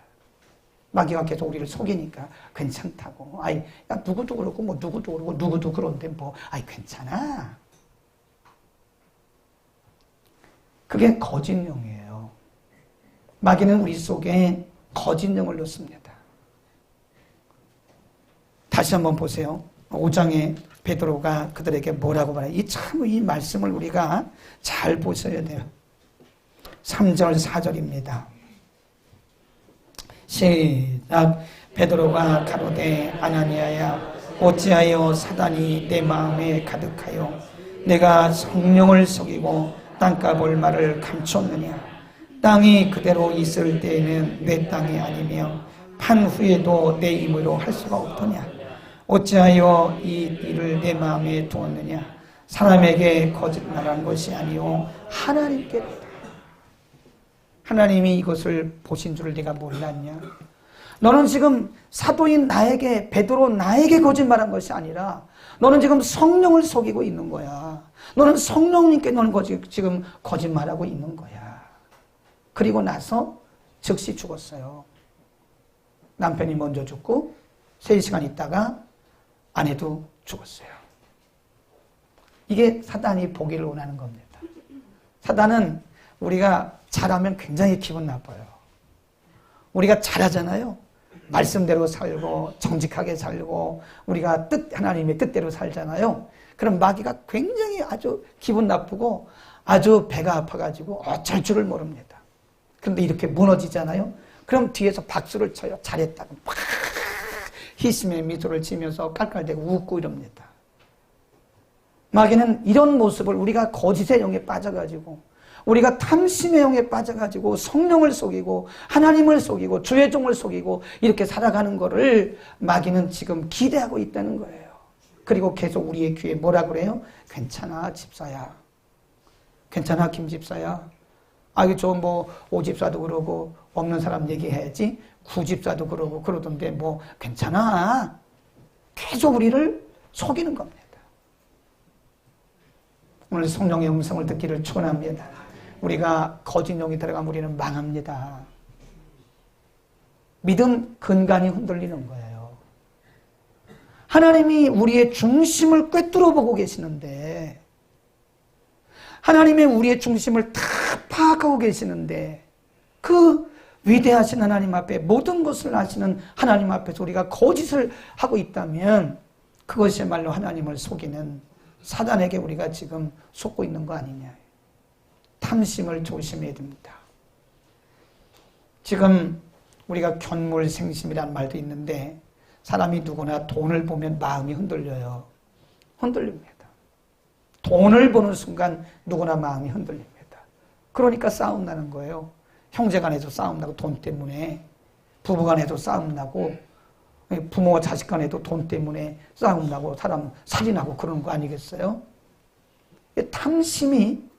마귀가 계속 우리를 속이니까 괜찮다고. 야, 누구도 그렇고 뭐 누구도 그러고 누구도 그런데 뭐 괜찮아. 그게 거짓령이에요. 마귀는 우리 속에 거짓령을 넣습니다. 다시 한번 보세요. 5장에 베드로가 그들에게 뭐라고 말해요? 이 말씀을 우리가 잘 보셔야 돼요. 3절, 4절입니다. 시작. 베드로가 가로되 아나니아야 어찌하여 사단이 내 마음에 가득하여 내가 성령을 속이고 땅값 얼마를 감췄느냐. 땅이 그대로 있을 때에는 내 땅이 아니며 판 후에도 내 힘으로 할 수가 없더냐. 어찌하여 이 일을 내 마음에 두었느냐. 사람에게 거짓말한 것이 아니오 하나님께로다. 하나님이 이것을 보신 줄을 네가 몰랐냐. 너는 지금 사도인 나에게, 베드로 나에게 거짓말한 것이 아니라 너는 지금 성령을 속이고 있는 거야. 너는 성령님께 너는 지금 거짓말하고 있는 거야. 그리고 나서 즉시 죽었어요. 남편이 먼저 죽고 3시간 있다가 아내도 죽었어요. 이게 사단이 보기를 원하는 겁니다. 사단은 우리가 잘하면 굉장히 기분 나빠요. 우리가 잘하잖아요. 말씀대로 살고 정직하게 살고 우리가 하나님의 뜻대로 살잖아요. 그럼 마귀가 굉장히 아주 기분 나쁘고 아주 배가 아파가지고 어쩔 줄을 모릅니다. 그런데 이렇게 무너지잖아요. 그럼 뒤에서 박수를 쳐요. 잘했다고 막 희심의 미소를 지면서 깔깔대고 웃고 이럽니다. 마귀는 이런 모습을 우리가 거짓의 영에 빠져가지고 우리가 탐심의 영에 빠져가지고 성령을 속이고 하나님을 속이고 주의 종을 속이고 이렇게 살아가는 거를 마귀는 지금 기대하고 있다는 거예요. 그리고 계속 우리의 귀에 뭐라 그래요? 괜찮아 집사야. 괜찮아 김 집사야. 저 뭐 오집사도 그러고 없는 사람 얘기해야지 구집사도 그러고 그러던데 뭐 괜찮아. 계속 우리를 속이는 겁니다. 오늘 성령의 음성을 듣기를 축원합니다. 우리가 거짓 영이 들어가면 우리는 망합니다. 믿음 근간이 흔들리는 거예요. 하나님이 우리의 중심을 꿰뚫어 보고 계시는데 하나님의 우리의 중심을 다 파악하고 계시는데 그 위대하신 하나님 앞에 모든 것을 아시는 하나님 앞에서 우리가 거짓을 하고 있다면 그것이야말로 하나님을 속이는 사단에게 우리가 지금 속고 있는 거 아니냐. 탐심을 조심해야 됩니다. 지금 우리가 견물생심이라는 말도 있는데 사람이 누구나 돈을 보면 마음이 흔들려요. 흔들립니다. 돈을 보는 순간 누구나 마음이 흔들립니다. 그러니까 싸움 나는 거예요. 형제 간에도 싸움 나고 돈 때문에, 부부 간에도 싸움 나고, 부모와 자식 간에도 돈 때문에 싸움 나고 사람 살인하고 그러는 거 아니겠어요? 탐심은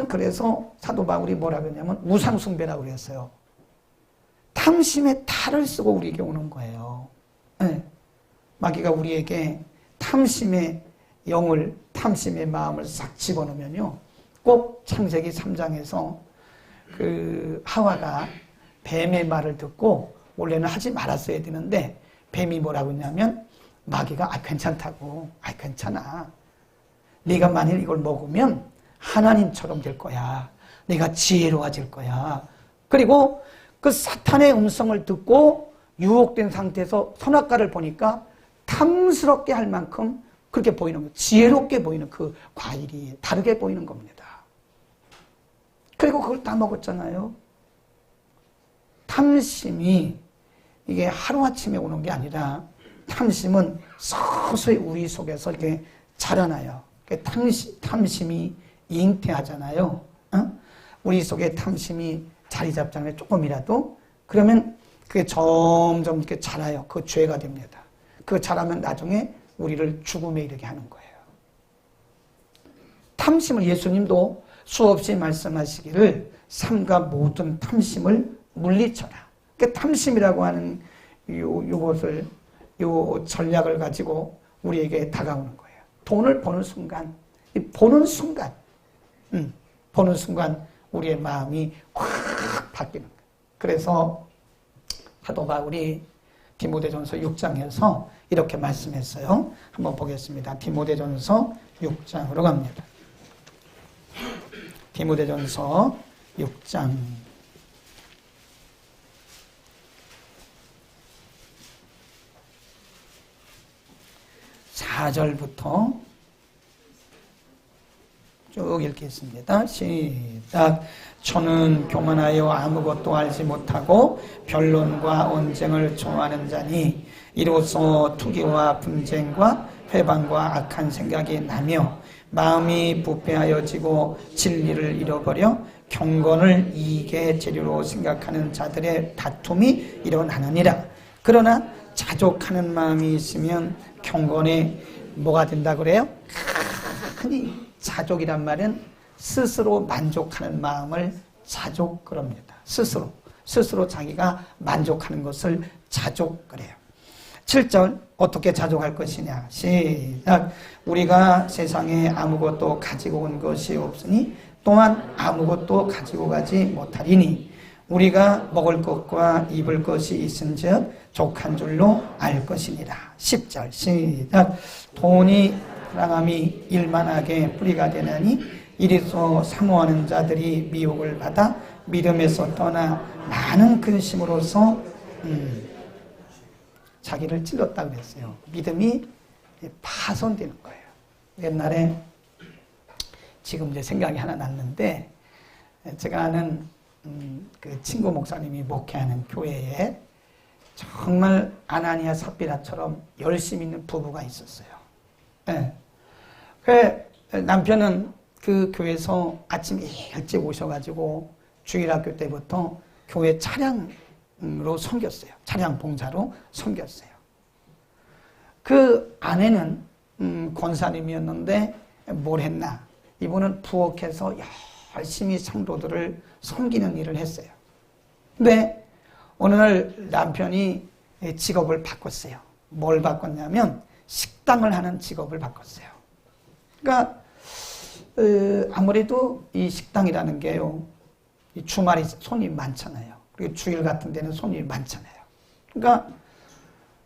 그래서 사도 바울이 뭐라 그러냐면 우상숭배라고 그랬어요. 탐심의 탈을 쓰고 우리에게 오는 거예요. 네. 마귀가 우리에게 탐심의 영을, 탐심의 마음을 싹 집어넣으면요. 꼭 창세기 3장에서 그 하와가 뱀의 말을 듣고 원래는 하지 말았어야 되는데 뱀이 뭐라고 했냐면 마귀가 괜찮다고, 괜찮아. 네가 만일 이걸 먹으면 하나님처럼 될 거야. 네가 지혜로워질 거야. 그리고 그 사탄의 음성을 듣고 유혹된 상태에서 선악과를 보니까 탐스럽게 할 만큼 그렇게 보이는 거예요. 지혜롭게 보이는 그 과일이 다르게 보이는 겁니다. 그리고 그걸 다 먹었잖아요. 탐심이 이게 하루아침에 오는 게 아니라 탐심은 서서히 우리 속에서 이렇게 자라나요. 탐심이 잉태하잖아요. 우리 속에 탐심이 자리 잡잖아요. 조금이라도. 그러면 그게 점점 이렇게 자라요. 그 죄가 됩니다. 그 자라면 나중에 우리를 죽음에 이르게 하는 거예요. 탐심을 예수님도 수없이 말씀하시기를 삼가 모든 탐심을 물리쳐라. 그러니까 탐심이라고 하는 요것을, 요 전략을 가지고 우리에게 다가오는 거예요. 돈을 버는 순간, 보는 순간 우리의 마음이 확 바뀌는 거예요. 그래서 사도 바울이 디모데전서 6장에서 이렇게 말씀했어요. 한번 보겠습니다. 디모데전서 6장으로 갑니다. 디모데전서 6장 4절부터 쭉 읽겠습니다. 시작. 저는 교만하여 아무것도 알지 못하고 변론과 언쟁을 좋아하는 자니 이로써 투기와 분쟁과 회방과 악한 생각이 나며 마음이 부패하여지고 진리를 잃어버려 경건을 이익의 재료로 생각하는 자들의 다툼이 일어나느니라. 그러나 자족하는 마음이 있으면 경건에 뭐가 된다 그래요? 흔히 자족이란 말은 스스로 만족하는 마음을 자족 그럽니다. 스스로 스스로 자기가 만족하는 것을 자족그래요. 7절 어떻게 자족할 것이냐. 시작. 우리가 세상에 아무것도 가지고 온 것이 없으니 또한 아무것도 가지고 가지 못하리니 우리가 먹을 것과 입을 것이 있은즉 족한 줄로 알 것이니라. 10절 시작. 돈이 사랑함이 일만하게 뿌리가 되나니 이리서 사모하는 자들이 미혹을 받아 믿음에서 떠나 많은 근심으로서 자기를 찔렀다 그랬어요. 믿음이 파손되는 거예요. 옛날에 지금 이제 생각이 하나 났는데 제가 아는 그 친구 목사님이 목회하는 교회에 정말 아나니아 삽비라처럼 열심히 있는 부부가 있었어요. 네. 그 남편은 그 교회에서 아침 일찍 오셔가지고 주일학교 때부터 교회 차량으로 섬겼어요. 차량 봉사로 섬겼어요. 그 아내는 권사님이었는데 뭘 했나? 이분은 부엌에서 열심히 성도들을 섬기는 일을 했어요. 근데 어느 날 남편이 직업을 바꿨어요. 뭘 바꿨냐면 식당을 하는 직업을 바꿨어요. 그러니까 아무래도 이 식당이라는 게요, 이 주말에 손님이 많잖아요. 그리고 주일 같은 데는 손님이 많잖아요. 그러니까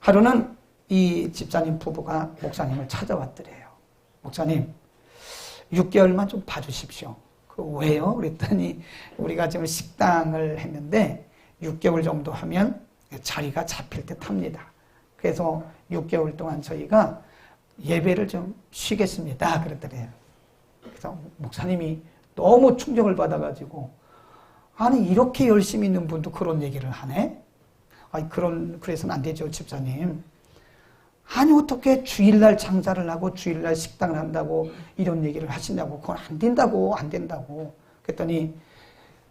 하루는 이 집사님 부부가 목사님을 찾아왔더래요. 목사님, 6개월만 좀 봐주십시오. 왜요? 그랬더니 우리가 지금 식당을 했는데 6개월 정도 하면 자리가 잡힐 듯 합니다. 그래서 6개월 동안 저희가 예배를 좀 쉬겠습니다. 그랬더래요. 그래서 목사님이 너무 충격을 받아가지고, 아니 이렇게 열심히 있는 분도 그런 얘기를 하네? 아니 그래서는 안 되죠, 집사님. 아니 어떻게 주일날 장사를 하고 주일날 식당을 한다고 이런 얘기를 하시냐고. 그건 안 된다고. 그랬더니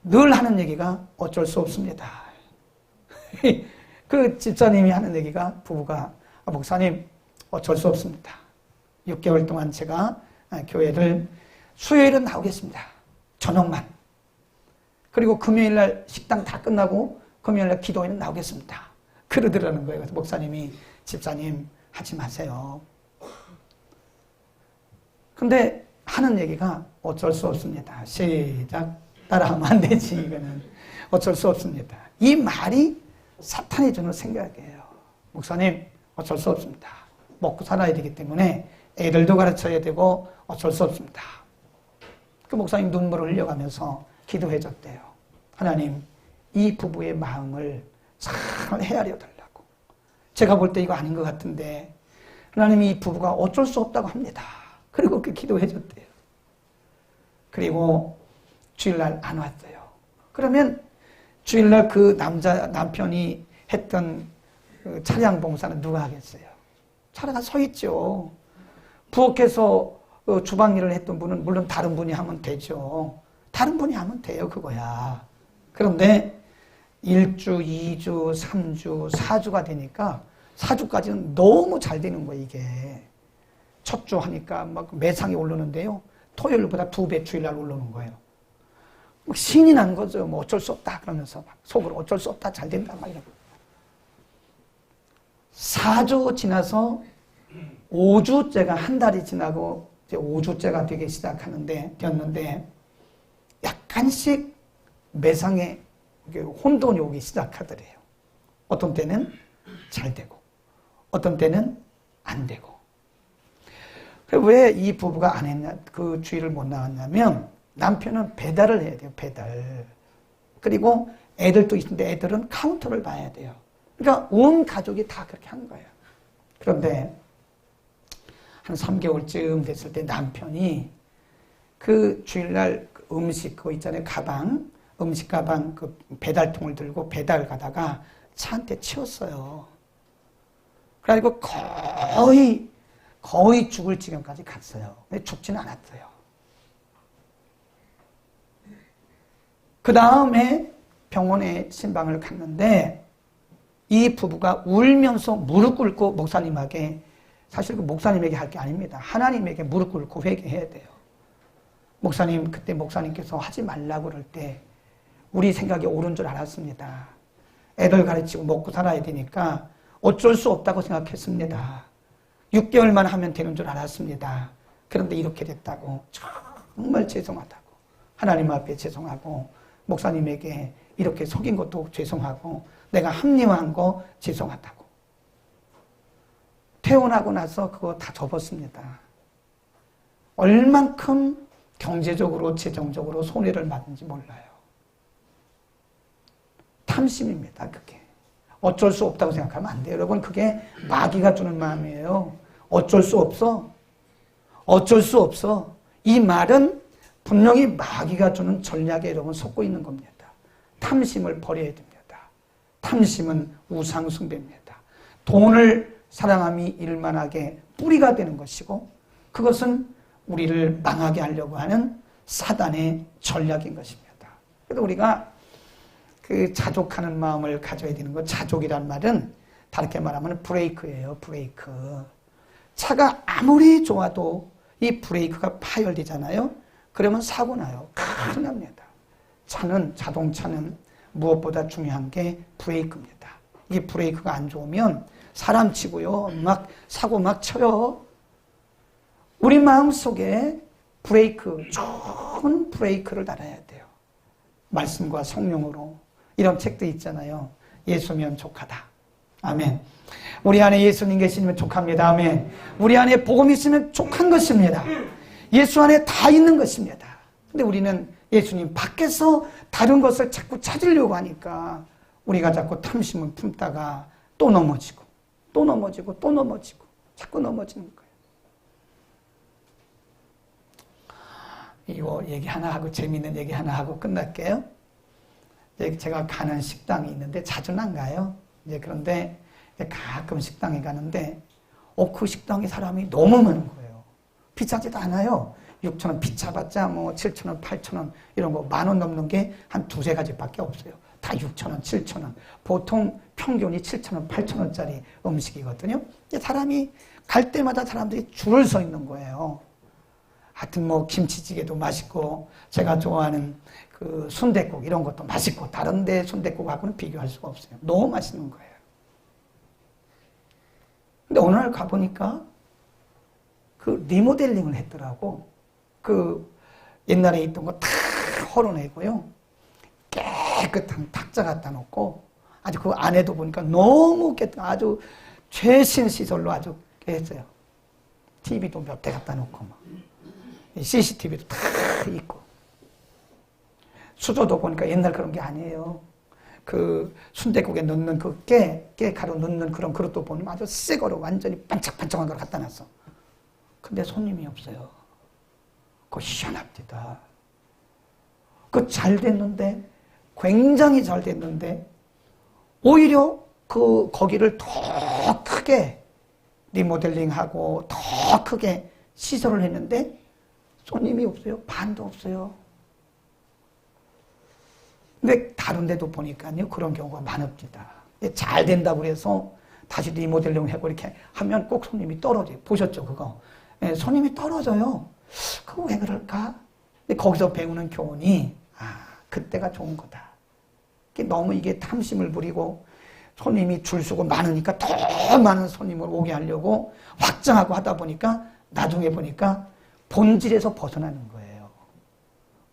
늘 하는 얘기가 어쩔 수 없습니다. 그 집사님이 하는 얘기가, 부부가, 목사님 어쩔 수 없습니다. 6개월 동안 제가 교회를 수요일은 나오겠습니다. 저녁만. 그리고 금요일날 식당 다 끝나고 금요일날 기도회는 나오겠습니다. 그러더라는 거예요. 그래서 목사님이, 집사님 하지 마세요. 근데 하는 얘기가 어쩔 수 없습니다. 시작. 따라하면 안 되지. 이거는 어쩔 수 없습니다. 이 말이 사탄이 주는 생각이에요. 목사님 어쩔 수 없습니다. 먹고 살아야 되기 때문에 애들도 가르쳐야 되고 어쩔 수 없습니다. 그 목사님 눈물을 흘려가면서 기도해 줬대요. 하나님, 이 부부의 마음을 잘 헤아려 달라고. 제가 볼 때 이거 아닌 것 같은데 하나님이 이 부부가 어쩔 수 없다고 합니다. 그리고 그 기도해 줬대요. 그리고 주일날 안 왔어요. 그러면 주일날 그 남편이 했던 그 차량 봉사는 누가 하겠어요? 차례가 서 있죠. 부엌에서 주방 일을 했던 분은 물론 다른 분이 하면 되죠. 다른 분이 하면 돼요, 그거야. 그런데 1주, 2주, 3주, 4주가 되니까 4주까지는 너무 잘 되는 거예요, 이게. 첫 주 하니까 막 매상이 오르는데요. 토요일보다 2배 주일날 오르는 거예요. 막 신이 난 거죠. 뭐 어쩔 수 없다 그러면서 막 속으로 어쩔 수 없다, 잘 된다 막 이러고. 4주 지나서 5주째가, 한 달이 지나고 이제 5주째가 되기 되었는데 약간씩 매상에 혼돈이 오기 시작하더래요. 어떤 때는 잘 되고 어떤 때는 안 되고. 왜 이 부부가 안 했냐, 그 주일을 못 나왔냐면 남편은 배달을 해야 돼요, 배달. 그리고 애들도 있는데 애들은 카운터를 봐야 돼요. 그러니까 온 가족이 다 그렇게 한 거예요. 그런데 한 3개월쯤 됐을 때 남편이 그 주일날 음식 그거 있잖아요, 가방, 음식 가방 그 배달통을 들고 배달 가다가 차한테 치웠어요. 그래가지고 거의 죽을 지경까지 갔어요. 근데 죽지는 않았어요. 그 다음에 병원에 신방을 갔는데 이 부부가 울면서 무릎 꿇고 목사님에게, 사실 그 목사님에게 할 게 아닙니다. 하나님에게 무릎 꿇고 회개해야 돼요. 목사님, 그때 목사님께서 하지 말라고 그럴 때 우리 생각이 옳은 줄 알았습니다. 애들 가르치고 먹고 살아야 되니까 어쩔 수 없다고 생각했습니다. 6개월만 하면 되는 줄 알았습니다. 그런데 이렇게 됐다고 정말 죄송하다고 하나님 앞에 죄송하고 목사님에게 이렇게 속인 것도 죄송하고 내가 합리화한 거 죄송하다고 퇴원하고 나서 그거 다 접었습니다. 얼만큼 경제적으로 재정적으로 손해를 받는지 몰라요. 탐심입니다. 그게 어쩔 수 없다고 생각하면 안 돼요. 여러분 그게 마귀가 주는 마음이에요. 어쩔 수 없어. 어쩔 수 없어. 이 말은 분명히 마귀가 주는 전략에 여러분 속고 있는 겁니다. 탐심을 버려야 됩니다. 탐심은 우상숭배입니다. 돈을 사랑함이 일만하게 뿌리가 되는 것이고 그것은 우리를 망하게 하려고 하는 사단의 전략인 것입니다. 그래서 우리가 그 자족하는 마음을 가져야 되는 것, 자족이란 말은 다르게 말하면 브레이크예요. 브레이크. 차가 아무리 좋아도 이 브레이크가 파열되잖아요. 그러면 사고 나요. 큰일 납니다. 자동차는 무엇보다 중요한 게 브레이크입니다. 이 브레이크가 안 좋으면 사람 치고요. 막 사고 막 쳐요. 우리 마음속에 브레이크, 좋은 브레이크를 달아야 돼요. 말씀과 성령으로. 이런 책도 있잖아요. 예수면 족하다. 아멘. 우리 안에 예수님 계시면 족합니다. 아멘. 우리 안에 복음이 있으면 족한 것입니다. 예수 안에 다 있는 것입니다. 근데 우리는 예수님 밖에서 다른 것을 자꾸 찾으려고 하니까 우리가 자꾸 탐심을 품다가 또 넘어지고 또 넘어지고 또 넘어지고 자꾸 넘어지는 거예요. 이거 얘기 하나 하고 재미있는 얘기 하나 하고 끝날게요. 제가 가는 식당이 있는데 자주는 안 가요. 그런데 가끔 식당에 가는데 그 식당에 사람이 너무 많은 거예요. 비싸지도 않아요. 6,000원 비싸봤자 뭐 7,000원, 8,000원 이런 거 10,000원 넘는 게 한 두세 가지밖에 없어요. 다 6,000원, 7,000원. 보통 평균이 7,000원, 8,000원짜리 음식이거든요. 사람이 갈 때마다 사람들이 줄을 서 있는 거예요. 하여튼 뭐 김치찌개도 맛있고 제가 좋아하는 그 순댓국 이런 것도 맛있고 다른 데 순댓국하고는 비교할 수가 없어요. 너무 맛있는 거예요. 근데 어느 날 가보니까 그 리모델링을 했더라고. 그 옛날에 있던 거 다 헐어내고요. 깨끗한 탁자 갖다 놓고 아주 그 안에도 보니까 너무 아주 최신 시설로 아주 했어요. TV도 몇 대 갖다 놓고 막. CCTV도 다 있고. 수저도 보니까 옛날 그런 게 아니에요. 그 순댓국에 넣는 그 깨가루 넣는 그런 그릇도 보면 아주 새 거로 완전히 반짝반짝한 걸 갖다 놨어. 근데 손님이 없어요. 그거 희한합니다. 그 잘 됐는데, 굉장히 잘 됐는데, 오히려 거기를 더 크게 리모델링하고 더 크게 시설을 했는데, 손님이 없어요. 반도 없어요. 근데 다른 데도 보니까요, 그런 경우가 많습니다. 잘 된다고 해서 다시 리모델링 하고 이렇게 하면 꼭 손님이 떨어져요. 보셨죠, 그거? 손님이 떨어져요. 그거 왜 그럴까? 근데 거기서 배우는 교훈이, 그때가 좋은 거다. 너무 이게 탐심을 부리고 손님이 줄 서고 많으니까 더 많은 손님을 오게 하려고 확장하고 하다 보니까 나중에 보니까 본질에서 벗어나는 거예요.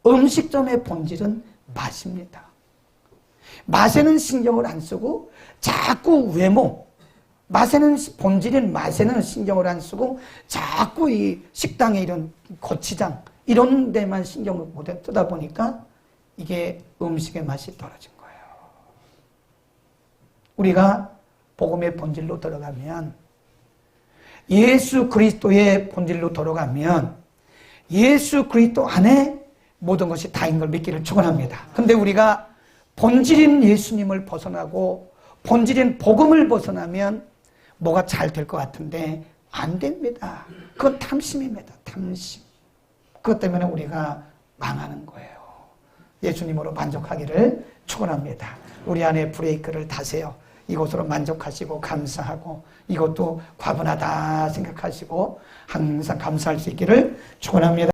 음식점의 본질은 맛입니다. 맛에는 신경을 안 쓰고 자꾸 외모, 본질인 맛에는 신경을 안 쓰고 자꾸 이 식당에 이런 고추장 이런 데만 신경을 못 쓰다 보니까 이게 음식의 맛이 떨어진 거예요. 우리가 복음의 본질로 들어가면 예수 그리스도의 본질로 들어가면 예수 그리스도 안에 모든 것이 다인 걸 믿기를 축원합니다. 근데 우리가 본질인 예수님을 벗어나고 본질인 복음을 벗어나면 뭐가 잘 될 것 같은데 안 됩니다. 그건 탐심입니다. 탐심. 그것 때문에 우리가 망하는 거예요. 예수님으로 만족하기를 축원합니다. 우리 안에 브레이크를 다세요. 이것으로 만족하시고 감사하고 이것도 과분하다 생각하시고 항상 감사할 수 있기를 축원합니다.